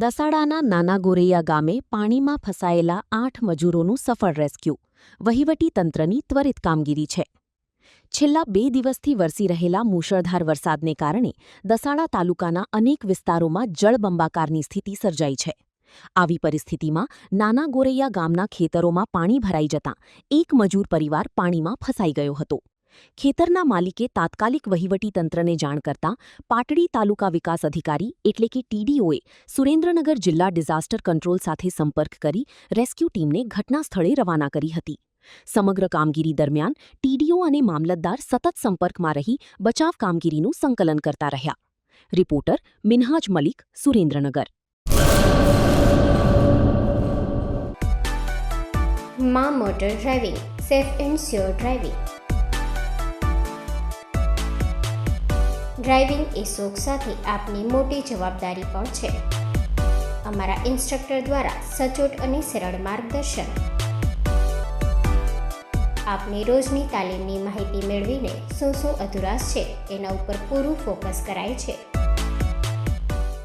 દસાડાના નાના ગોરૈયા ગામે પાણીમાં ફસાયેલા 8 મજૂરોનું સફળ રેસ્ક્યુ. વહીવટી તંત્રની ત્વરિત કામગીરી છે. છેલ્લા 2 દિવસથી વરસી રહેલા મુશળધાર વરસાદને કારણે દસાડા તાલુકાના અનેક વિસ્તારોમાં જળબંબાકારની સ્થિતિ સર્જાઈ છે. આવી પરિસ્થિતિમાં નાના ગોરૈયા ગામના ખેતરોમાં પાણી ભરાઈ જતાં એક મજૂર પરિવાર પાણીમાં ફસાઈ ગયો હતો. ખેતરના માલિકે તાત્કાલિક વહીવટીતંત્રને જાણ કરતાં પાટડી તાલુકા વિકાસ અધિકારી એટલે કે ટીડીઓએ સુરેન્દ્રનગર જિલ્લા ડિઝાસ્ટર કંટ્રોલ સાથે સંપર્ક કરી રેસ્ક્યુ ટીમને ઘટના સ્થળે રવાના કરી હતી. સમગ્ર કામગીરી દરમિયાન ટીડીઓ અને મામલતદાર સતત સંપર્કમાં રહી બચાવ કામગીરીનું સંકલન કરતા રહ્યા. રિપોર્ટર મિનહાજ મલિક, સુરેન્દ્રનગર. માં motor driving, safe and sure driving. Driving એ શોખ સાથે આપની મોટી જવાબદારી પણ છે. અમારા ઇન્સ્ટ્રક્ટર દ્વારા સચોટ અને સરળ માર્ગદર્શન. આપની રોજની તાલીમની માહિતી મેળવીને શું અધુરાશ છે એના ઉપર પૂરું ફોકસ કરાય છે.